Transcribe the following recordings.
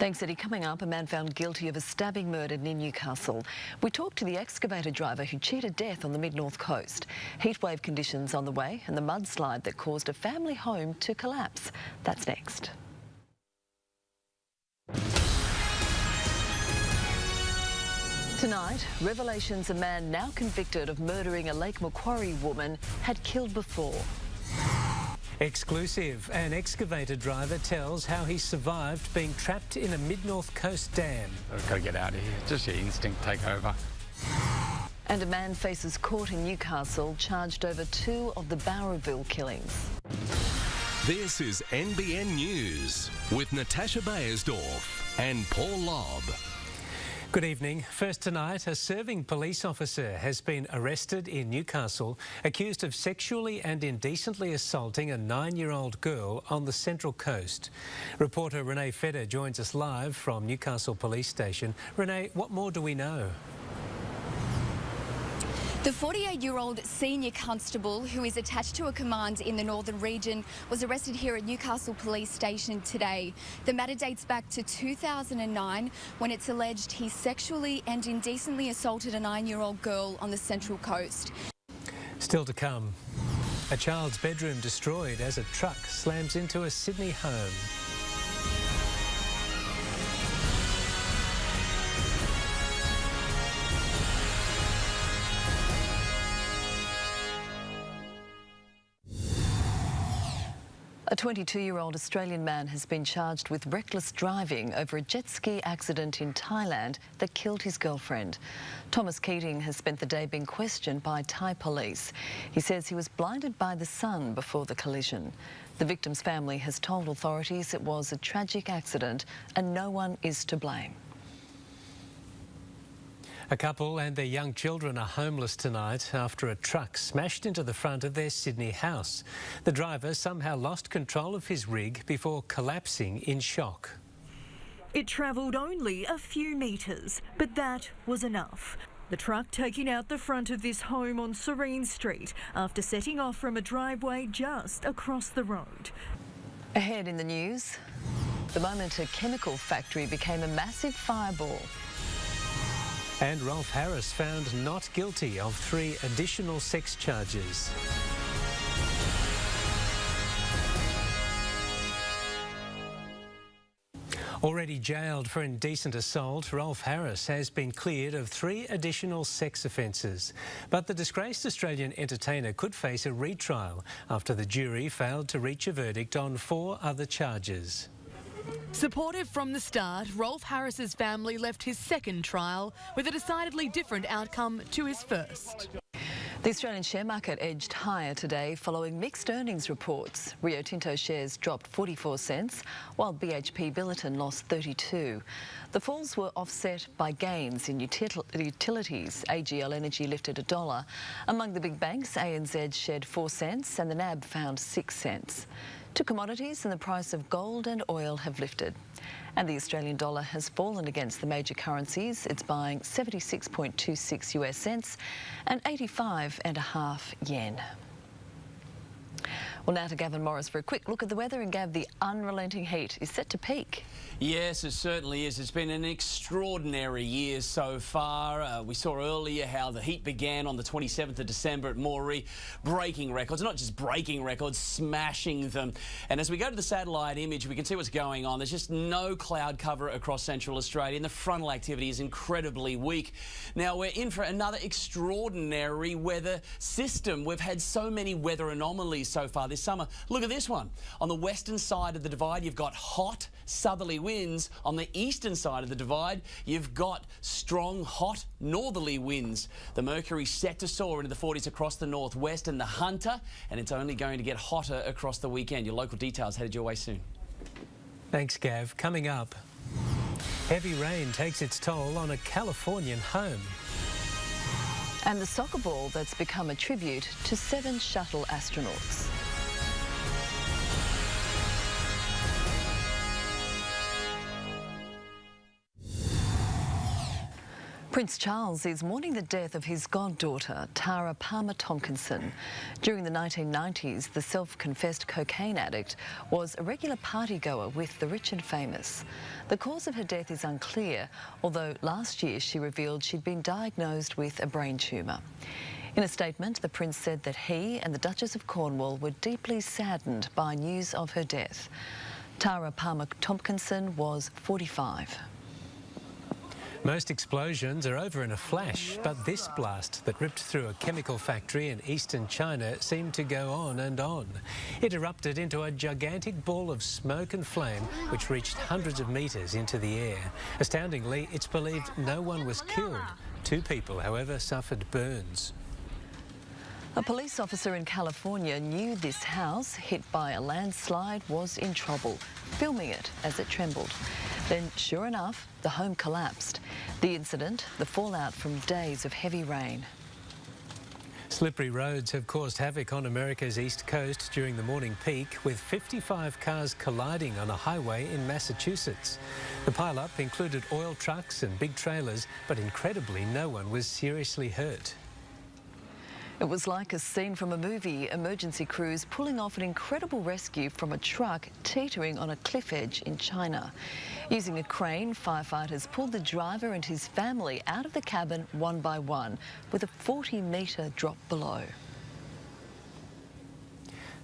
Thanks, Eddie. Coming up, a man found guilty of a stabbing murder near Newcastle. We talked to the excavator driver who cheated death on the mid-north coast. Heatwave conditions on the way and the mudslide that caused a family home to collapse. That's next. Tonight, revelations a man now convicted of murdering a Lake Macquarie woman had killed before. Exclusive. An excavator driver tells how he survived being trapped in a mid-north coast dam. I've got to get out of here. Just your instinct take over. And a man faces court in Newcastle charged over 2 of the Bowraville killings. This is NBN News with Natasha Beyersdorf and Paul Lobb. Good evening. First tonight, a serving police officer has been arrested in Newcastle, accused of sexually and indecently assaulting a 9-year-old girl on the Central Coast. Reporter Renee Feder joins us live from Newcastle Police Station. Renee, what more do we know? The 48-year-old senior constable, who is attached to a command in the northern region, was arrested here at Newcastle Police Station today. The matter dates back to 2009, when it's alleged he sexually and indecently assaulted a 9-year-old girl on the Central Coast. Still to come, a child's bedroom destroyed as a truck slams into a Sydney home. A 22-year-old Australian man has been charged with reckless driving over a jet ski accident in Thailand that killed his girlfriend. Thomas Keating has spent the day being questioned by Thai police. He says he was blinded by the sun before the collision. The victim's family has told authorities it was a tragic accident and no one is to blame. A couple and their young children are homeless tonight after a truck smashed into the front of their Sydney house. The driver somehow lost control of his rig before collapsing in shock. It travelled only a few metres, but that was enough. The truck taking out the front of this home on Serene Street after setting off from a driveway just across the road. Ahead in the news, the moment a chemical factory became a massive fireball. And Rolf Harris found not guilty of 3 additional sex charges. Already jailed for indecent assault, Rolf Harris has been cleared of 3 additional sex offences. But the disgraced Australian entertainer could face a retrial after the jury failed to reach a verdict on 4 other charges. Supportive from the start, Rolf Harris's family left his second trial with a decidedly different outcome to his first. The Australian share market edged higher today following mixed earnings reports. Rio Tinto shares dropped 44 cents, while BHP Billiton lost 32. The falls were offset by gains in utilities. AGL Energy lifted $1. Among the big banks, ANZ shed 4 cents and the NAB found 6 cents. To commodities, and the price of gold and oil have lifted. And the Australian dollar has fallen against the major currencies. It's buying 76.26 US cents and 85.5 yen. Well, now to Gavin Morris for a quick look at the weather. And Gav, the unrelenting heat is set to peak. Yes, it certainly is. It's been an extraordinary year so far. We saw earlier how the heat began on the 27th of December at Moree, breaking records, not just breaking records, smashing them. And as we go to the satellite image, we can see what's going on. There's just no cloud cover across central Australia, and the frontal activity is incredibly weak. Now, we're in for another extraordinary weather system. We've had so many weather anomalies so far this summer. Look at this one. On the western side of the divide, you've got hot southerly winds. On the eastern side of the divide, you've got strong, hot northerly winds. The mercury set to soar into the 40s across the northwest and the Hunter, and it's only going to get hotter across the weekend. Your local details headed your way soon. Thanks, Gav. Coming up, heavy rain takes its toll on a Californian home. And the soccer ball that's become a tribute to 7 shuttle astronauts. Prince Charles is mourning the death of his goddaughter, Tara Palmer Tompkinson. During the 1990s, the self-confessed cocaine addict was a regular partygoer with the rich and famous. The cause of her death is unclear, although last year she revealed she'd been diagnosed with a brain tumour. In a statement, the Prince said that he and the Duchess of Cornwall were deeply saddened by news of her death. Tara Palmer Tompkinson was 45. Most explosions are over in a flash, but this blast that ripped through a chemical factory in eastern China seemed to go on and on. It erupted into a gigantic ball of smoke and flame which reached hundreds of metres into the air. Astoundingly, it's believed no one was killed. 2 people, however, suffered burns. A police officer in California knew this house, hit by a landslide, was in trouble, filming it as it trembled. Then, sure enough, the home collapsed. The incident, the fallout from days of heavy rain. Slippery roads have caused havoc on America's east coast during the morning peak, with 55 cars colliding on a highway in Massachusetts. The pile-up included oil trucks and big trailers, but incredibly no one was seriously hurt. It was like a scene from a movie. Emergency crews pulling off an incredible rescue from a truck teetering on a cliff edge in China. Using a crane, firefighters pulled the driver and his family out of the cabin one by one, with a 40-metre drop below.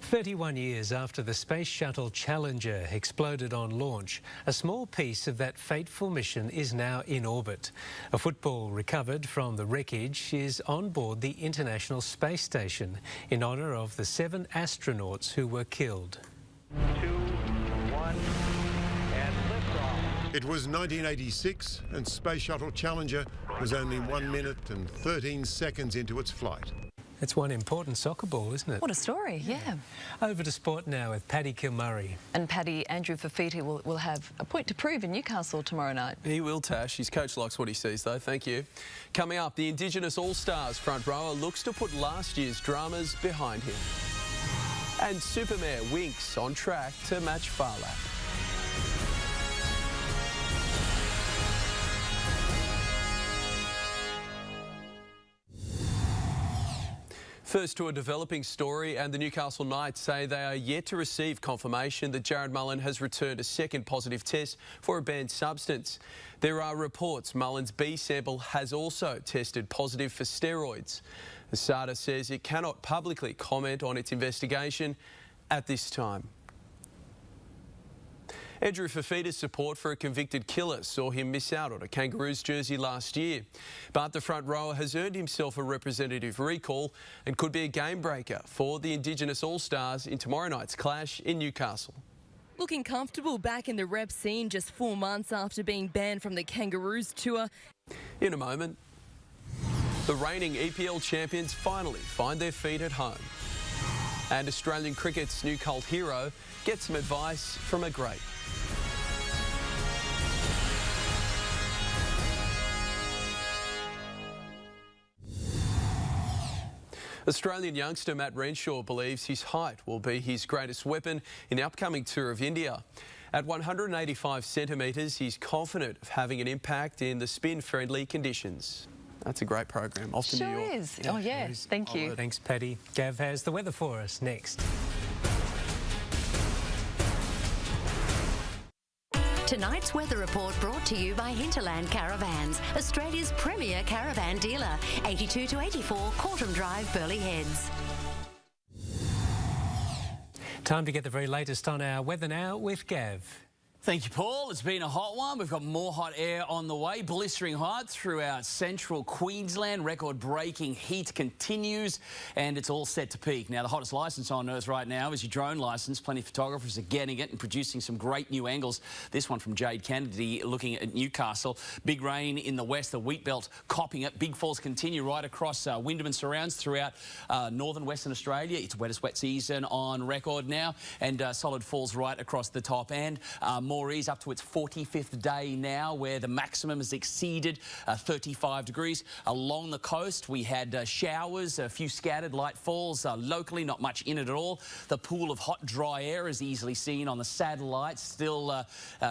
31 years after the Space Shuttle Challenger exploded on launch, a small piece of that fateful mission is now in orbit. A football recovered from the wreckage is on board the International Space Station in honour of the 7 astronauts who were killed. 2, 1, and liftoff. It was 1986 and Space Shuttle Challenger was only 1 minute and 13 seconds into its flight. It's one important soccer ball, isn't it? What a story, yeah. Over to sport now with Paddy Kilmurray. And Paddy, Andrew Fafiti will have a point to prove in Newcastle tomorrow night. He will, Tash. His coach likes what he sees, though. Thank you. Coming up, the Indigenous All-Stars front rower looks to put last year's dramas behind him. And Supermare Winks on track to match Farlap. First to a developing story, and the Newcastle Knights say they are yet to receive confirmation that Jared Mullen has returned a second positive test for a banned substance. There are reports Mullen's B sample has also tested positive for steroids. ASADA says it cannot publicly comment on its investigation at this time. Andrew Fafita's support for a convicted killer saw him miss out on a Kangaroos jersey last year. But the front rower has earned himself a representative recall and could be a game breaker for the Indigenous All-Stars in tomorrow night's clash in Newcastle. Looking comfortable back in the rep scene just 4 months after being banned from the Kangaroos tour. In a moment, the reigning EPL champions finally find their feet at home. And Australian cricket's new cult hero gets some advice from a great. Australian youngster Matt Renshaw believes his height will be his greatest weapon in the upcoming tour of India. At 185 centimetres, he's confident of having an impact in the spin-friendly conditions. That's a great program. Off to New York. Sure is. Oh, yeah. Thank you. Thanks, Paddy. Gav has the weather for us next. Tonight's weather report brought to you by Hinterland Caravans, Australia's premier caravan dealer. 82 to 84 Courtram Drive, Burleigh Heads. Time to get the very latest on our weather now with Gav. Thank you, Paul. It's been a hot one. We've got more hot air on the way. Blistering hot throughout central Queensland. Record-breaking heat continues, and it's all set to peak. Now, the hottest licence on Earth right now is your drone licence. Plenty of photographers are getting it and producing some great new angles. This one from Jade Kennedy looking at Newcastle. Big rain in the west, the wheat belt copping it. Big falls continue right across Wyndham and surrounds throughout northern Western Australia. It's wettest wet season on record now, and solid falls right across the top, and more Moore's up to its 45th day now, where the maximum has exceeded 35 degrees. Along the coast, we had showers, a few scattered light falls locally, not much in it at all. The pool of hot, dry air is easily seen on the satellites, still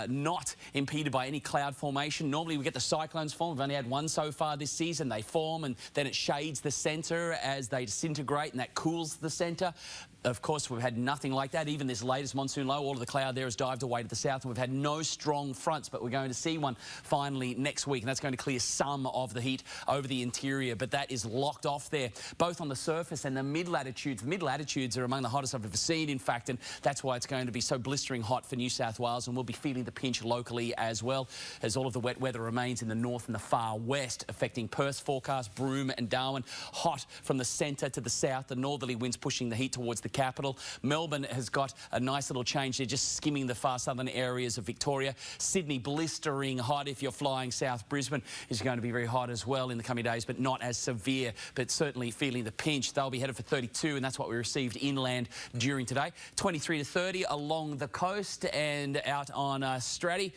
not impeded by any cloud formation. Normally we get the cyclones form. We've only had one so far this season. They form and then it shades the centre as they disintegrate, and that cools the centre. Of course, we've had nothing like that. Even this latest monsoon low, all of the cloud there has dived away to the south, and we've had no strong fronts, but we're going to see one finally next week, and that's going to clear some of the heat over the interior, but that is locked off there, both on the surface and the mid-latitudes. The mid-latitudes are among the hottest I've ever seen, in fact, and that's why it's going to be so blistering hot for New South Wales, and we'll be feeling the pinch locally as well, as all of the wet weather remains in the north and the far west, affecting Perth's forecast, Broome and Darwin. Hot from the centre to the south, the northerly winds pushing the heat towards the capital. Melbourne has got a nice little change there, just skimming the far southern areas of Victoria. Sydney blistering hot. If you're flying south, Brisbane is going to be very hot as well in the coming days, but not as severe, but certainly feeling the pinch. They'll be headed for 32, and that's what we received inland during today. 23 to 30 along the coast and out on Straddie.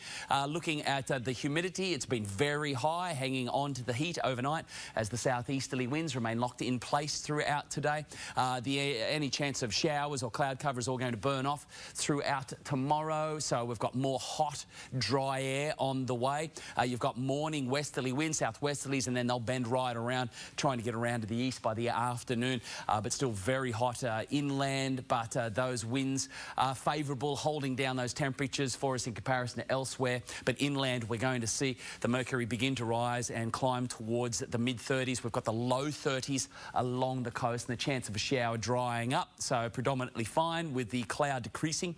Looking at the humidity, it's been very high, hanging on to the heat overnight as the southeasterly winds remain locked in place throughout today. Any chance of showers or cloud cover is all going to burn off throughout tomorrow, so we've got more hot, dry air on the way. You've got morning westerly winds, southwesterlies, and then they'll bend right around, trying to get around to the east by the afternoon, but still very hot inland, but those winds are favourable, holding down those temperatures for us in comparison to elsewhere. But inland, we're going to see the mercury begin to rise and climb towards the mid-30s. We've got the low 30s along the coast, and the chance of a shower drying up, so predominantly fine with the cloud decreasing.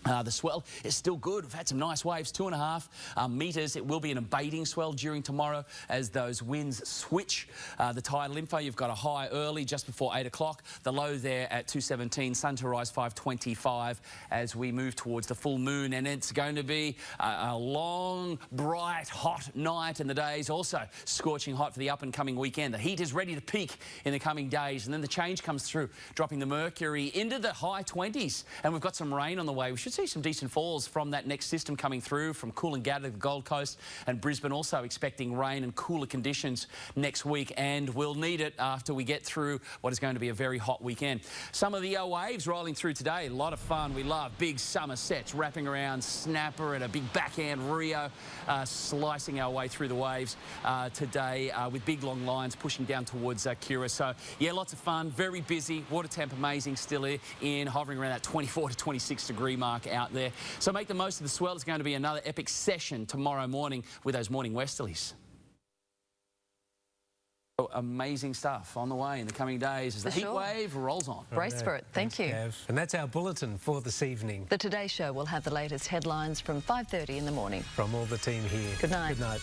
The swell is still good. We've had some nice waves, 2.5 metres. It will be an abating swell during tomorrow as those winds switch. The tidal info, you've got a high early just before 8 o'clock. The low there at 2:17, sun to rise 5:25 as we move towards the full moon. And it's going to be a long, bright, hot night, and the days also scorching hot for the up and coming weekend. The heat is ready to peak in the coming days, and then the change comes through, dropping the mercury into the high 20s. And we've got some rain on the way. We should see some decent falls from that next system coming through from Coolangatta to the Gold Coast, and Brisbane also expecting rain and cooler conditions next week, and we'll need it after we get through what is going to be a very hot weekend. Some of the waves rolling through today, a lot of fun. We love big summer sets wrapping around Snapper and a big backhand Rio, slicing our way through the waves today with big long lines pushing down towards Kira. So yeah, lots of fun, very busy. Water temp amazing, still in hovering around that 24 to 26 degree mark out there. So make the most of the swell. It's going to be another epic session tomorrow morning with those morning westerlies. Amazing stuff on the way in the coming days as the heat wave rolls on. Brace for it. Thank you. Gav. And that's our bulletin for this evening. The Today Show will have the latest headlines from 5:30 in the morning. From all the team here. Good night. Good night.